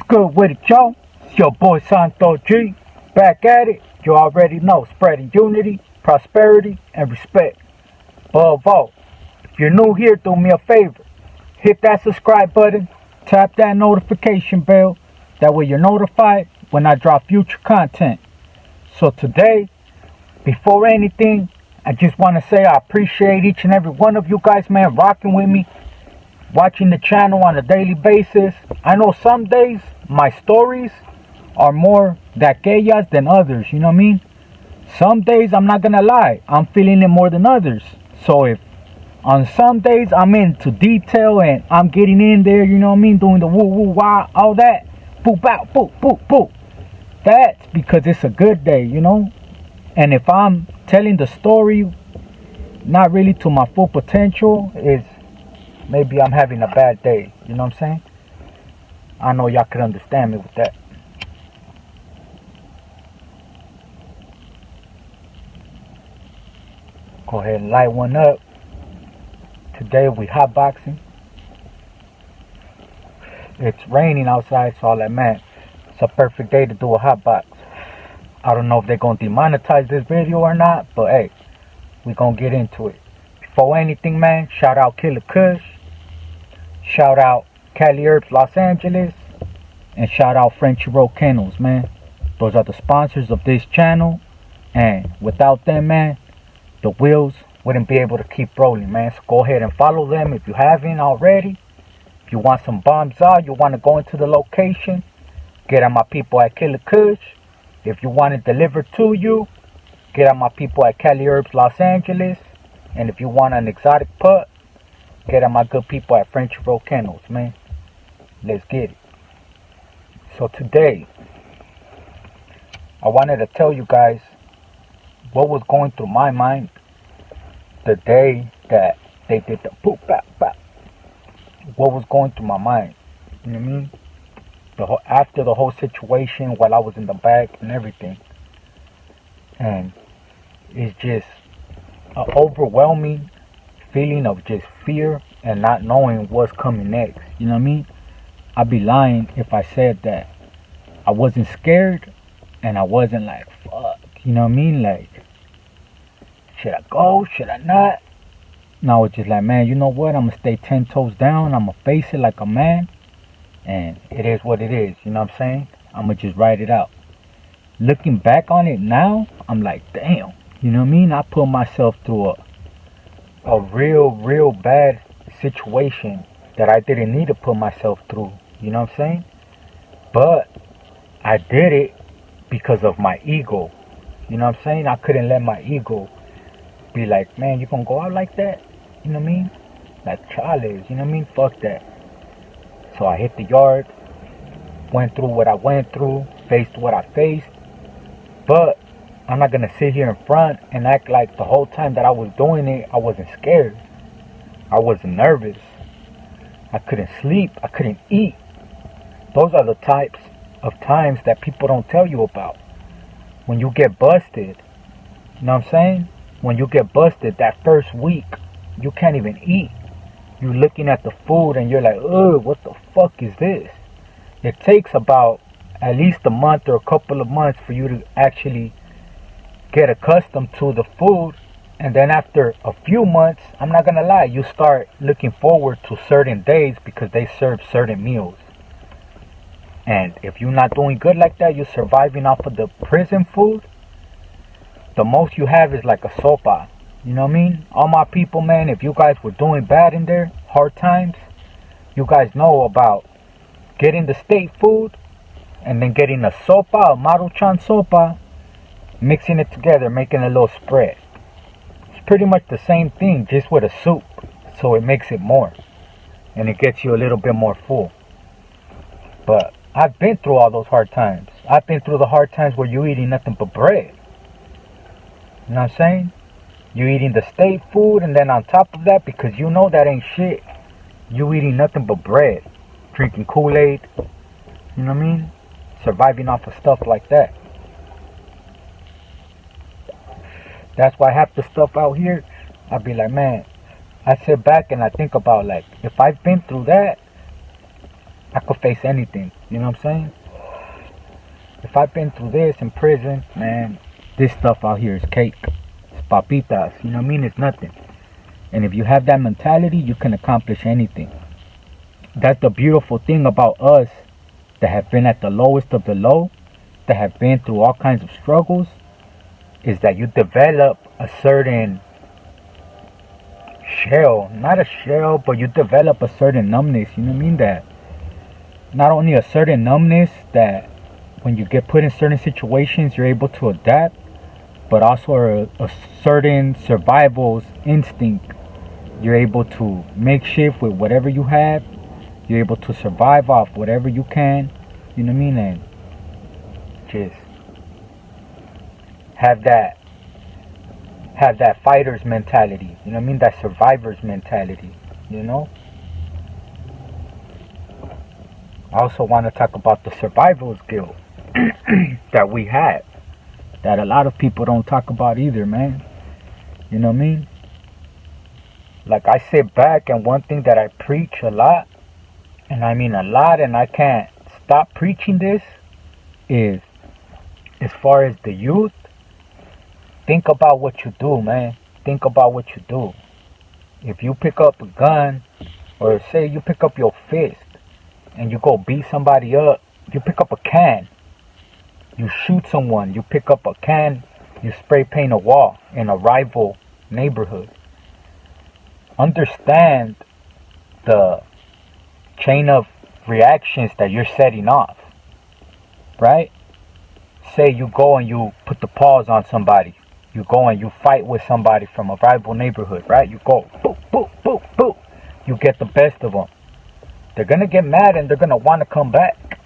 good with it, y'all? It's your boy Santo G. Back at it. You already know. Spreading unity, prosperity, and respect. Above all, if you're new here, do me a favor. Hit that subscribe button. Tap that notification bell. That way you're notified when I drop future content. So today, before anything, I just want to say I appreciate each and every one of you guys, man, rocking with me, watching the channel on a daily basis. I know some days my stories are more aquellas than others, you know what I mean? Some days, I'm not gonna lie, I'm feeling it more than others. So if on some days I'm into detail and I'm getting in there, you know what I mean, doing the woo woo wah, all that, boop bow, boop boop boop, that's because it's a good day, you know? And if I'm telling the story not really to my full potential, is maybe I'm having a bad day, you know what I'm saying? I know y'all could understand me with that. Go ahead and light one up. Today we hotboxing. It's raining outside, so I'm like, man, it's a perfect day to do a hotbox. I don't know if they're going to demonetize this video or not, but hey, we're going to get into it. Before anything, man, shout out Killer Kush. Shout out Cali Herbs Los Angeles. And shout out Frenchy Roll Kennels, man. Those are the sponsors of this channel. And without them, man, the wheels wouldn't be able to keep rolling, man. So go ahead and follow them if you haven't already. If you want some bombs out, you want to go into the location, get at my people at Killer Kush. If you want it delivered to you, get at my people at Cali Herbs Los Angeles. And if you want an exotic putt, get at my good people at Frenchy Roll Kennels, man. Let's get it. So today, I wanted to tell you guys what was going through my mind the day that they did the poop bap bap. What was going through my mind, you know what I mean? After the whole situation, while I was in the back and everything. And it's just an overwhelming feeling of just fear and not knowing what's coming next, you know what I mean? I'd be lying if I said that I wasn't scared and I wasn't like, fuck, you know what I mean? Like, should I go? Should I not? No, it's just like, man, you know what? I'm going to stay 10 toes down. I'm going to face it like a man. And it is what it is, you know what I'm saying? I'm going to just write it out. Looking back on it now, I'm like, damn. You know what I mean? I put myself through a real bad situation that I didn't need to put myself through. You know what I'm saying? But I did it because of my ego. You know what I'm saying? I couldn't let my ego be like, man, you gonna go out like that? You know what I mean? Like Charles, you know what I mean? Fuck that. So I hit the yard, went through what I went through, faced what I faced. But I'm not gonna sit here in front and act like the whole time that I was doing it, I wasn't scared. I wasn't nervous. I couldn't sleep. I couldn't eat. Those are the types of times that people don't tell you about. When you get busted, you know what I'm saying? When you get busted that first week, you can't even eat. You're looking at the food and you're like, ugh, what the fuck is this? It takes about at least a month or a couple of months for you to actually get accustomed to the food. And then after a few months, I'm not gonna lie, you start looking forward to certain days because they serve certain meals. And if you're not doing good like that, you're surviving off of the prison food, the most you have is like a sopa. You know what I mean? All my people, man, if you guys were doing bad in there, hard times, you guys know about getting the state food and then getting a sopa, a maruchan sopa, mixing it together, making a little spread. It's pretty much the same thing, just with a soup. So it makes it more. And it gets you a little bit more full. But I've been through all those hard times. I've been through the hard times where you're eating nothing but bread. You know what I'm saying? You eating the state food, and then on top of that, because you know that ain't shit, you eating nothing but bread, drinking Kool-Aid, you know what I mean? Surviving off of stuff like that. That's why half the stuff out here, I'd be like, man, I sit back and I think about, like, if I've been through that, I could face anything. You know what I'm saying? If I've been through this in prison, man, this stuff out here is cake. It's papitas. You know what I mean? It's nothing. And if you have that mentality, you can accomplish anything. That's the beautiful thing about us that have been at the lowest of the low, that have been through all kinds of struggles, is that you develop a certain shell. Not a shell, but you develop a certain numbness. You know what I mean? That not only a certain numbness that when you get put in certain situations, you're able to adapt, but also a certain survival instinct. You're able to make shift with whatever you have. You're able to survive off whatever you can. You know what I mean? And just have that fighter's mentality. You know what I mean? That survivor's mentality. You know? I also want to talk about the survival's guilt that we have, that a lot of people don't talk about either, man. You know what I mean? Like, I sit back, and one thing that I preach a lot, and I mean a lot, and I can't stop preaching this, is as far as the youth, think about what you do, man. Think about what you do. If you pick up a gun, or say you pick up your fist and you go beat somebody up, you pick up a can, you shoot someone, you pick up a can, you spray paint a wall in a rival neighborhood. Understand the chain of reactions that you're setting off, right? Say you go and you put the paws on somebody. You go and you fight with somebody from a rival neighborhood, right? You go, boop, boop, boop, boop. You get the best of them. They're going to get mad and they're going to want to come back.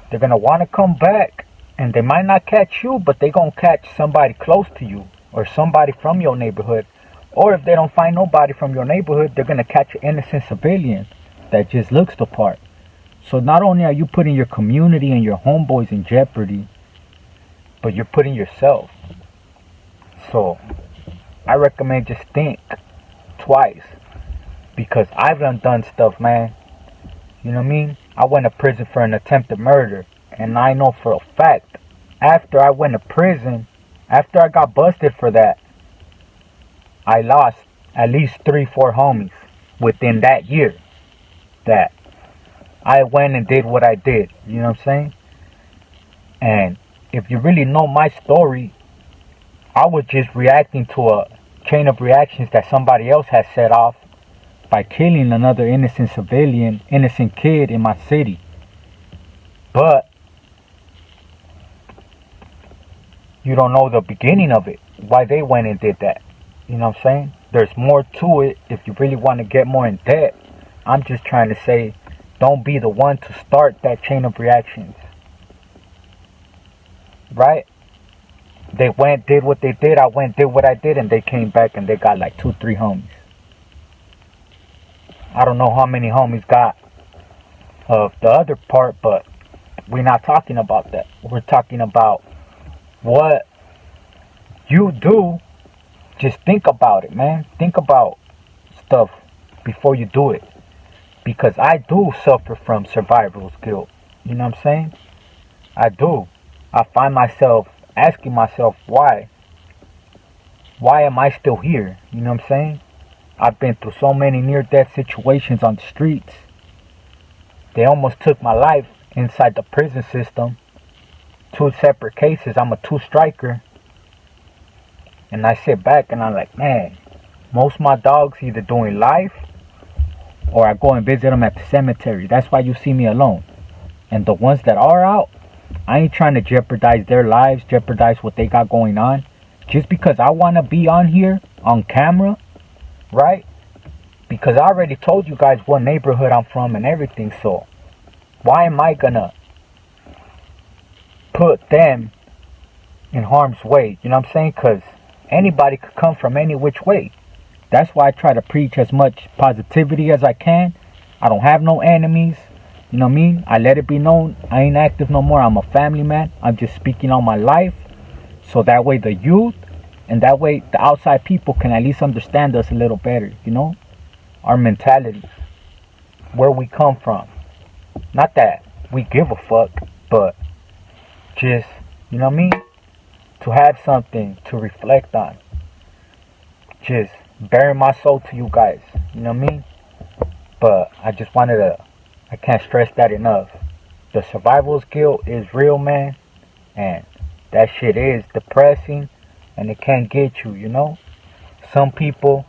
They're going to want to come back, and they might not catch you, but they're going to catch somebody close to you or somebody from your neighborhood. Or if they don't find nobody from your neighborhood, they're going to catch an innocent civilian that just looks the part. So not only are you putting your community and your homeboys in jeopardy, but you're putting yourself. So I recommend just think twice, because I've done stuff, man. You know what I mean? I went to prison for an attempted murder, and I know for a fact, after I went to prison, after I got busted for that, I lost at least 3-4 homies within that year that I went and did what I did. You know what I'm saying? And if you really know my story, I was just reacting to a chain of reactions that somebody else had set off by killing another innocent civilian, innocent kid in my city. But you don't know the beginning of it, why they went and did that. You know what I'm saying? There's more to it if you really want to get more in depth. I'm just trying to say, don't be the one to start that chain of reactions. Right? They went, did what they did, I went, did what I did, and they came back and they got like 2-3 homies. I don't know how many homies got of the other part, but we're not talking about that. We're talking about what you do. Just think about it, man. Think about stuff before you do it. Because I do suffer from survival's guilt. You know what I'm saying? I do. I find myself asking myself, why? Why am I still here? You know what I'm saying? I've been through so many near-death situations on the streets. They almost took my life inside the prison system. 2 separate cases. I'm a 2-striker. And I sit back and I'm like, man, most of my dogs either doing life or I go and visit them at the cemetery. That's why you see me alone. And the ones that are out, I ain't trying to jeopardize their lives, jeopardize what they got going on. Just because I want to be on here, on camera, right? Because I already told you guys what neighborhood I'm from and everything. So why am I gonna put them in harm's way? You know what I'm saying? Because anybody could come from any which way. That's why I try to preach as much positivity as I can. I don't have no enemies. You know what I mean? I let it be known I ain't active no more. I'm a family man. I'm just speaking on my life. So that way the youth and that way the outside people can at least understand us a little better. You know? Our mentality. Where we come from. Not that we give a fuck, but just, you know what I mean? To have something to reflect on. Just bearing my soul to you guys, you know what I mean? But I just wanted to, I can't stress that enough. The survival's guilt is real, man. And that shit is depressing. And it can get you, you know? Some people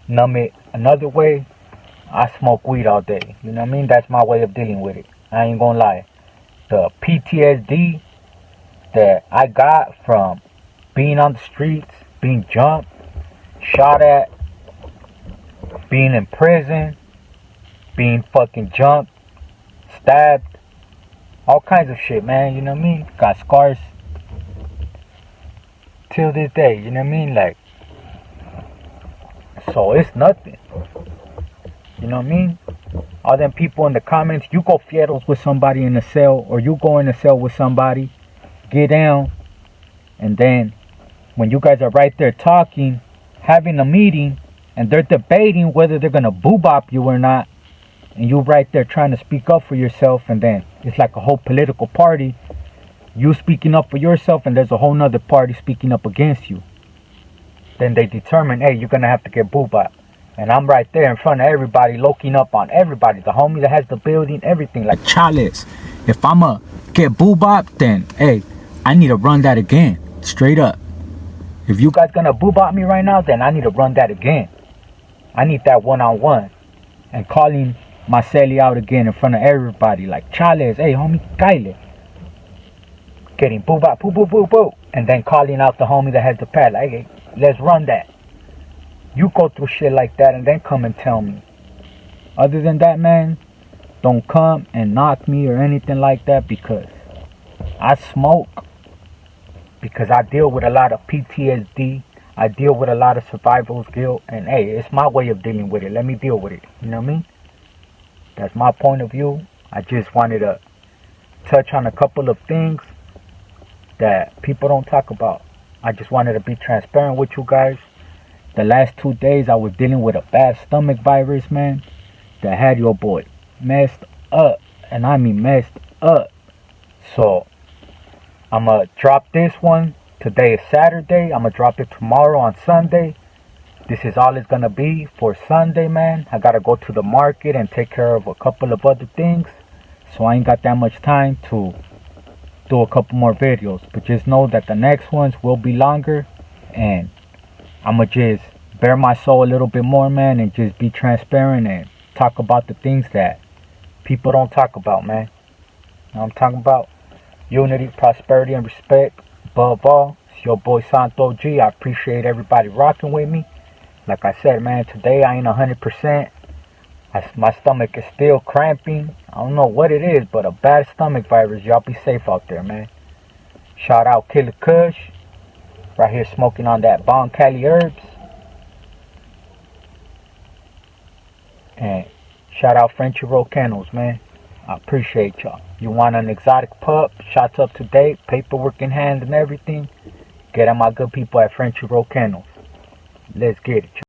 numb it another way. I smoke weed all day. You know what I mean? That's my way of dealing with it. I ain't gonna lie. The PTSD that I got from being on the streets, being jumped, shot at, being in prison, being fucking jumped, stabbed, all kinds of shit, man. You know what I mean? Got scars till this day. You know what I mean? Like, so it's nothing. You know what I mean? All them people in the comments, you go fieros with somebody in a cell, or you go in a cell with somebody, get down, and then when you guys are right there talking, having a meeting, and they're debating whether they're gonna boo-bop you or not, and you right there trying to speak up for yourself, and then it's like a whole political party, you speaking up for yourself, and there's a whole nother party speaking up against you. Then they determine, hey, you're gonna have to get boo-bop. And I'm right there in front of everybody, looking up on everybody. The homie that has the building, everything. Like, Chales, if I'ma get boo-bop, then, hey, I need to run that again. Straight up. If you guys gonna boo-bop me right now, then I need to run that again. I need that one-on-one. And calling my celly out again in front of everybody. Like, Chales, hey, homie, Kyle. Getting boo-bop, boo-boo-boo-boo. And then calling out the homie that has the pad. Like, hey, let's run that. You go through shit like that and then come and tell me. Other than that, man, don't come and knock me or anything like that, because I smoke. Because I deal with a lot of PTSD. I deal with a lot of survival's guilt. And hey, it's my way of dealing with it. Let me deal with it. You know what I mean? That's my point of view. I just wanted to touch on a couple of things that people don't talk about. I just wanted to be transparent with you guys. The last 2 days I was dealing with a bad stomach virus, man, that had your boy messed up. And I mean messed up. So I'm going to drop this one. Today is Saturday. I'm going to drop it tomorrow on Sunday. This is all it's going to be for Sunday, man. I got to go to the market and take care of a couple of other things. So I ain't got that much time to do a couple more videos. But just know that the next ones will be longer. And I'm going to just bare my soul a little bit more, man, and just be transparent and talk about the things that people don't talk about, man. You know what I'm talking about? Unity, prosperity, and respect. Above all, it's your boy Santo G. I appreciate everybody rocking with me. Like I said, man, today I ain't 100%. My stomach is still cramping. I don't know what it is, but a bad stomach virus. Y'all be safe out there, man. Shout out Killer Kush. Right here smoking on that Bon Cali herbs. And shout out Frenchy Roll Kennels, man. I appreciate y'all. You want an exotic pup, shots up to date, paperwork in hand and everything, get at my good people at Frenchy Roll Kennels. Let's get it.